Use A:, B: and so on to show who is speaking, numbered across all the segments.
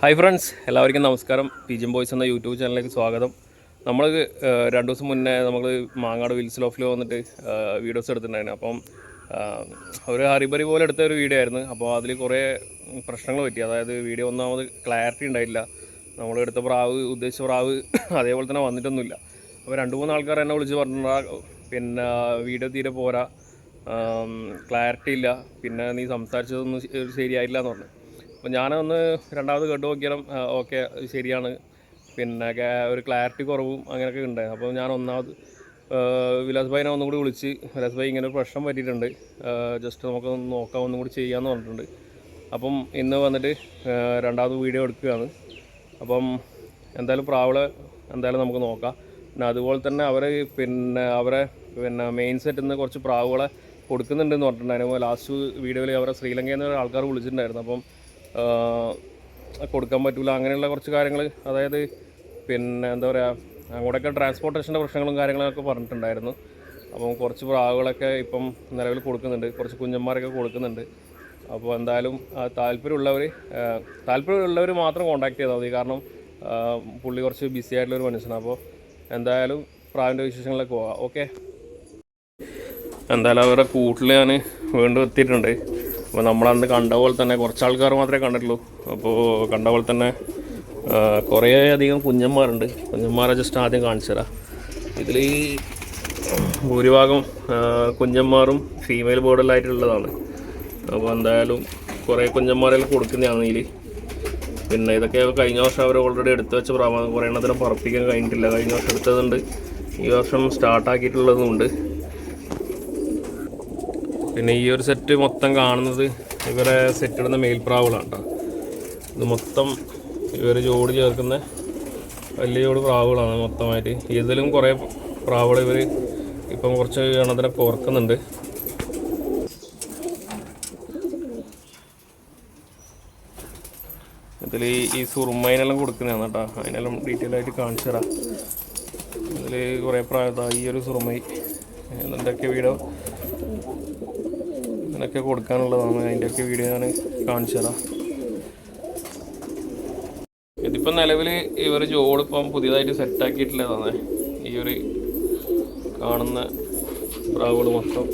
A: Hi friends, എല്ലാവർക്കും നമസ്കാരം. പിജിം boys എന്ന യൂട്യൂബ് ചാനലിലേക്ക് സ്വാഗതം. നമ്മൾ 2 ദിവസം മുന്നേ നമ്മൾ മാങ്ങാട് വിൽസ് ലോഫിൽ വന്നിട്ട് വീഡിയോസ് എടുത്തിട്ടുണ്ടായിരുന്നു. അപ്പം ഒരു ഹറിബറി പോലെ എടുത്ത ഒരു വീഡിയോ ആയിരുന്നു. അപ്പോൾ അതിൽ കുറേ പ്രശ്നങ്ങൾ പറ്റി. അതായത് വീഡിയോ ഒന്നാമത് ക്ലാരിറ്റി ഉണ്ടായില്ല. നമ്മൾ എടുത്ത ഉദ്ദേശിച്ച പ്രാവ് അതേപോലെ തന്നെ വന്നിട്ടൊന്നുമില്ല. അപ്പോൾ 2-3 ആൾക്കാർ എന്നെ വിളിച്ച് പറഞ്ഞിട്ടുണ്ടാ, പിന്നെ വീഡിയോ തീരെ പോരാ, ക്ലാരിറ്റി ഇല്ല, പിന്നെ നീ സംസാരിച്ചതൊന്നും ശരിയായില്ല എന്ന് പറഞ്ഞു. അപ്പോൾ ഞാനൊന്ന് രണ്ടാമത് കേട്ട് നോക്കിയാലും ഓക്കെ ശരിയാണ്, പിന്നെ ഒരു ക്ലാരിറ്റി കുറവും അങ്ങനെയൊക്കെ ഉണ്ടായിരുന്നു. അപ്പോൾ ഞാൻ ഒന്നാമത് വിലാസ് ഭായിനെ ഒന്നും കൂടി വിളിച്ച്, വിലാസ് ഭായി ഇങ്ങനെ ഒരു പ്രശ്നം പറ്റിയിട്ടുണ്ട്, ജസ്റ്റ് നമുക്കൊന്ന് നോക്കാം, ഒന്നും കൂടി ചെയ്യാമെന്ന് പറഞ്ഞിട്ടുണ്ട്. അപ്പം ഇന്ന് വന്നിട്ട് രണ്ടാമത് വീഡിയോ എടുക്കുകയാണ്. അപ്പം എന്തായാലും പ്രാവളെ എന്തായാലും നമുക്ക് നോക്കാം. പിന്നെ അതുപോലെ തന്നെ അവരെ മെയിൻ സെറ്റിൽ നിന്ന് കുറച്ച് പ്രാവുകളെ കൊടുക്കുന്നുണ്ടെന്ന് പറഞ്ഞിട്ടുണ്ടായിരുന്നു. ലാസ്റ്റ് വീഡിയോയിൽ അവരെ ശ്രീലങ്കയിൽ നിന്ന് ആൾക്കാർ വിളിച്ചിട്ടുണ്ടായിരുന്നു. അപ്പം കൊടുക്കാൻ പറ്റില്ല, അങ്ങനെയുള്ള കുറച്ച് കാര്യങ്ങൾ, അതായത് എന്താ പറയുക, അങ്ങോട്ടൊക്കെ ട്രാൻസ്പോർട്ടേഷൻ്റെ പ്രശ്നങ്ങളും കാര്യങ്ങളൊക്കെ പറഞ്ഞിട്ടുണ്ടായിരുന്നു. അപ്പം കുറച്ച് പ്രാവുകളൊക്കെ ഇപ്പം നിലവിൽ കൊടുക്കുന്നുണ്ട്, കുറച്ച് കുഞ്ഞന്മാരൊക്കെ കൊടുക്കുന്നുണ്ട്. അപ്പോൾ എന്തായാലും താല്പര്യമുള്ളവർ മാത്രം കോൺടാക്ട് ചെയ്താൽ മതി. കാരണം പുള്ളി കുറച്ച് ബിസി ആയിട്ടുള്ളൊരു മനുഷ്യനാണ്. അപ്പോൾ എന്തായാലും പ്രാവിൻ്റെ വിശേഷങ്ങളിലേക്ക് പോകാം. ഓക്കെ, എന്തായാലും അവരുടെ കൂട്ടിൽ ഞാൻ വീണ്ടും എത്തിയിട്ടുണ്ട്. അപ്പോൾ നമ്മളന്ന് കണ്ട പോലെ തന്നെ കുറച്ച് ആൾക്കാർ മാത്രമേ കണ്ടിട്ടുള്ളൂ. അപ്പോൾ കണ്ട പോലെ തന്നെ കുറേ അധികം കുഞ്ഞന്മാരുണ്ട്. കുഞ്ഞന്മാരെ ജസ്റ്റ് ആദ്യം കാണിച്ചു തരാം. ഇതിൽ ഭൂരിഭാഗം കുഞ്ഞന്മാരും ഫീമെയിൽ ബോർഡിലായിട്ടുള്ളതാണ്. അപ്പോൾ എന്തായാലും കുറേ കുഞ്ഞന്മാരെല്ലാം കൊടുക്കുന്നതാണ് ഇതിൽ. പിന്നെ ഇതൊക്കെ കഴിഞ്ഞ വർഷം അവർ ഓൾറെഡി എടുത്തു വെച്ച പ്രാവാണ്. കുറേ എണ്ണത്തിനും പറപ്പിക്കാൻ കഴിഞ്ഞിട്ടില്ല. കഴിഞ്ഞ വർഷം എടുത്തതുണ്ട്, ഈ വർഷം സ്റ്റാർട്ടാക്കിയിട്ടുള്ളതുമുണ്ട്. പിന്നെ ഈ ഒരു സെറ്റ് മൊത്തം കാണുന്നത് ഇവരെ സെറ്റിടുന്ന മേൽപ്രാവുകളാണ് കേട്ടോ. ഇത് മൊത്തം ഇവർ ജോഡി ചേർക്കുന്ന വലിയ ജോഡി പ്രാവുകളാണ് മൊത്തമായിട്ട്. ഇതിലും കുറേ പ്രാവുകൾ ഇവർ ഇപ്പം കുറച്ച് എണ്ണത്തിനെ കോർക്കുന്നുണ്ട്. ഇതിൽ ഈ സുറുമൈനെല്ലാം കൊടുക്കുന്നതാണ് കേട്ടോ. അതിനെല്ലാം ഡീറ്റെയിൽ ആയിട്ട് കാണിച്ചു തരാം. ഇതിൽ കുറേ ഈ ഒരു സുറുമൈ എന്തൊക്കെ വീഡിയോ ഇതിനൊക്കെ കൊടുക്കാനുള്ളതാണ്. അതിൻ്റെയൊക്കെ വീഡിയോ ഞാൻ കാണിച്ചു തരാം. ഇതിപ്പം നിലവിൽ ഇവർ ജോഡിപ്പം പുതിയതായിട്ട് സെറ്റാക്കിയിട്ടുള്ളതാണ്. ഈ ഒരു കാണുന്ന പ്രാവുകൾ മൊത്തം.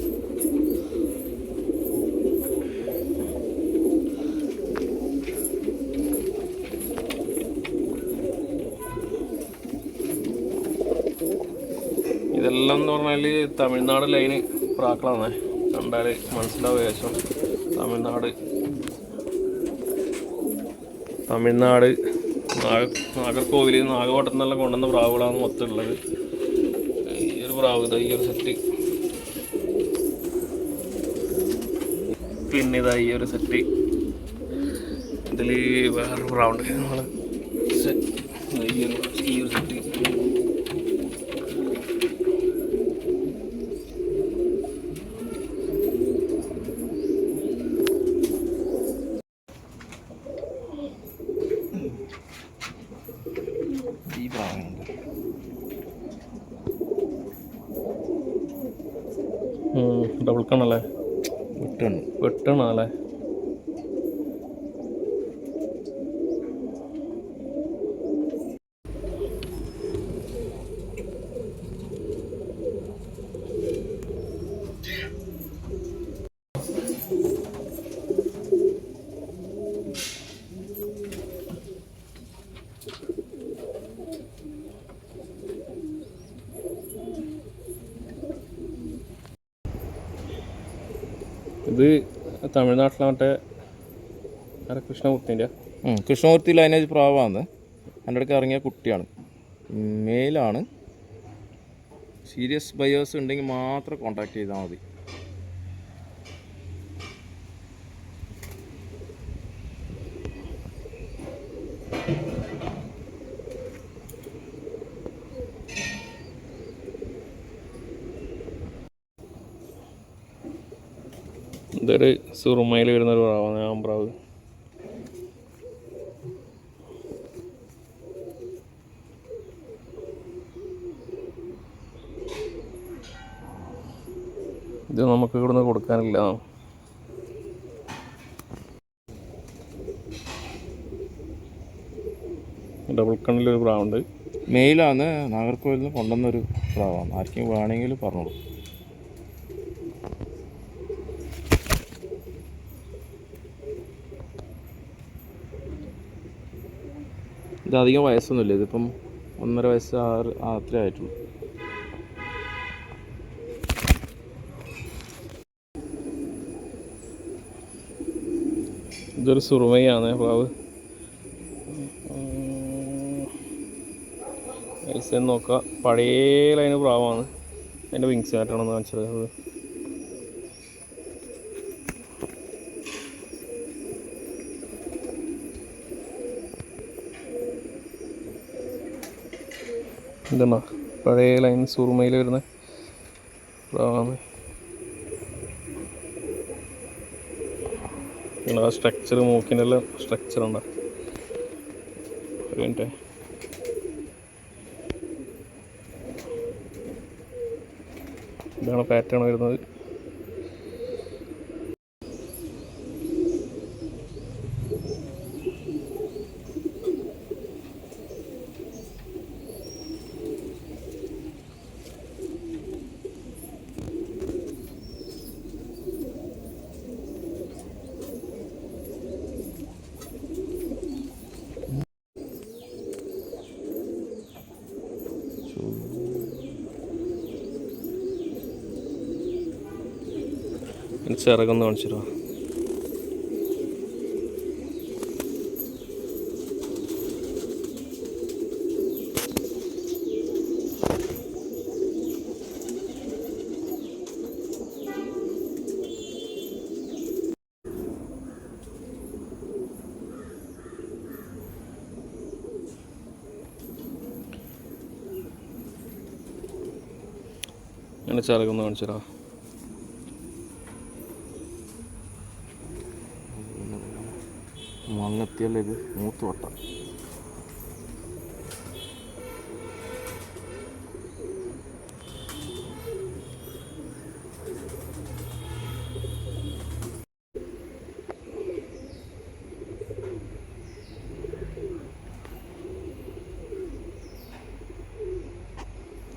A: ഇതെല്ലാം എന്ന് പറഞ്ഞാൽ തമിഴ്നാട് ലൈന് പ്രാക്കളാണ്. കണ്ടാൽ മനസ്സിലാവും ഏകദേശം. തമിഴ്നാട് നാഗർകോവിൽ, നാഗപട്ടണം എന്നെല്ലാം കൊണ്ടുവന്ന പ്രാവുകളാണ് മൊത്തം ഉള്ളത്. ഈ ഒരു പ്രാവ് ഈ ഒരു സെറ്റ്, പിന്നെ ഈ ഒരു സെറ്റ്. ഇതിൽ വേറൊരു പ്രാവുണ്ട്, ഈ ഒരു സെറ്റ്. ഡബിൾ കണ്ണല്ലേ, വെട്ടണല്ലേ. ഇത് തമിഴ്നാട്ടിലെ മറ്റേ
B: കൃഷ്ണമൂർത്തി ലൈനേജ് പ്രാവാണ്. എൻ്റെ അടുക്ക് ഇറങ്ങിയ കുട്ടിയാണ്, മെയിലാണ്. സീരിയസ് ബയേഴ്സ് ഉണ്ടെങ്കിൽ മാത്രം കോൺടാക്ട് ചെയ്താൽ മതി.
A: ഇതൊരു സുറുമയിൽ വരുന്നൊരു പ്രാവാണ്, ആമ്പ്രാവ്. ഇത് നമുക്ക് ഇവിടുന്ന് കൊടുക്കാനില്ല. ഡബിൾ കണ്ണിലൊരു പ്രാവുണ്ട്.
B: മെയിലാണ്, നാഗർകോവിലിൽ നിന്ന് കൊണ്ടുവന്നൊരു പ്രാവാണ്. ആർക്കും വേണമെങ്കിൽ പറഞ്ഞോളൂ. ഇതധികം വയസ്സൊന്നുമില്ല, ഇതിപ്പം 1.5 വയസ്സ് അത്രേ ആയിട്ടുള്ളൂ.
A: ഇതൊരു സുറുമയാണ് പ്രാവ്. വയസ്സ് നോക്കാം, പഴയ ലൈന് പ്രാവാണ്. അതിൻ്റെ വിങ്സ് ആയിട്ടാണെന്ന് കാണിച്ചത്. ഇതെന്നാ പഴയ ലൈൻ സുറുമയിൽ വരുന്ന പ്രാവാണ്. ആ സ്ട്രക്ചർ, മൂക്കിൻ്റെ എല്ലാം സ്ട്രക്ചർ ഉണ്ടോ? ഒരു മിനിറ്റ്. ഇതാണ് പാറ്റേൺ വരുന്നത്. ചിറകൊന്ന് കാണിച്ചിട്ടോ. അങ്ങനെ ചിറകൊന്ന് കാണിച്ചിട്ടോ.
B: മങ്ങത്തിയല്ലേ ഇത്, മൂത്ത് വട്ട.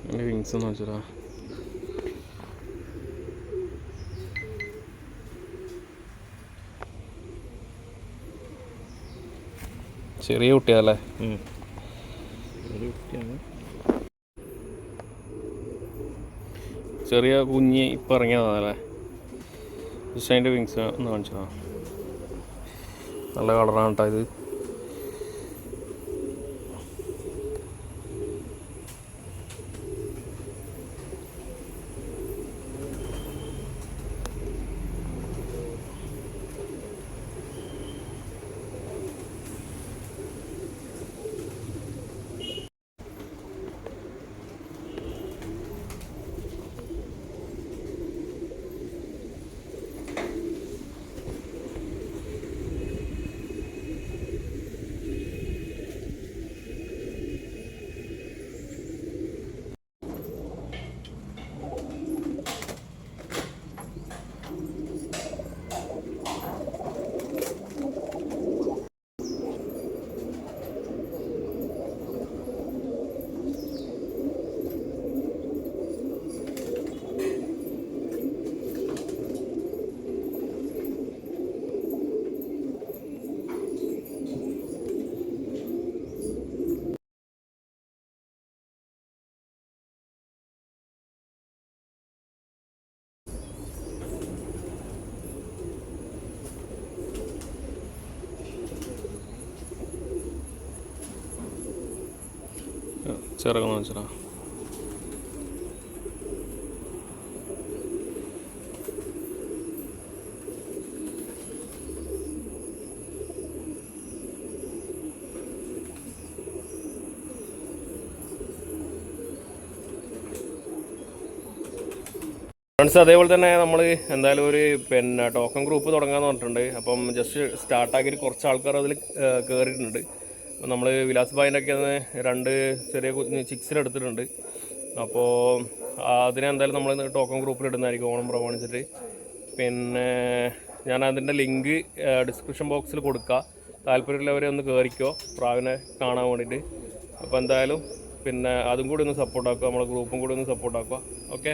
A: എൻ്റെ വിങ്സ് ഒന്ന് വെച്ചാ. ചെറിയ കുട്ടിയല്ലേ?
B: ചെറിയ കുട്ടിയാണ്.
A: ചെറിയ കുഞ്ഞ് ഇപ്പം ഇറങ്ങിയതാണല്ലേ? ജസ്റ്റ് അതിൻ്റെ വിങ്സ് ഒന്ന് കാണിച്ചതാ. നല്ല കളറാണ് കേട്ടോ ഇത്. ചിറകൊന്ന് വെച്ചാ. ഫ്രണ്ട്സ്, അതേപോലെ തന്നെ നമ്മൾ എന്തായാലും ഒരു പിന്നെ ടോക്കൺ ഗ്രൂപ്പ് തുടങ്ങാമെന്ന് പറഞ്ഞിട്ടുണ്ട്. അപ്പം ജസ്റ്റ് സ്റ്റാർട്ടാക്കിയിട്ട് കുറച്ച് ആൾക്കാർ അതിൽ കയറിയിട്ടുണ്ട്. നമ്മൾ വിലാസ് ഭായിൻ്റെ ഒക്കെ 2 ചെറിയ ചിക്സിലെടുത്തിട്ടുണ്ട്. അപ്പോൾ അതിനെ എന്തായാലും നമ്മൾ ടോക്കൺ ഗ്രൂപ്പിൽ ഇടുന്നതായിരിക്കും ഓണം പ്രമാണിച്ചിട്ട്. പിന്നെ ഞാൻ അതിൻ്റെ ലിങ്ക് ഡിസ്ക്രിപ്ഷൻ ബോക്സിൽ കൊടുക്കാം. താല്പര്യമുള്ളവരെ ഒന്ന് കയറിക്കോ പ്രാവിനെ കാണാൻ വേണ്ടിയിട്ട്. അപ്പോൾ എന്തായാലും പിന്നെ അതും കൂടി ഒന്ന് സപ്പോർട്ടാക്കുക, നമ്മളെ ഗ്രൂപ്പും കൂടി ഒന്ന് സപ്പോർട്ടാക്കുക. ഓക്കെ.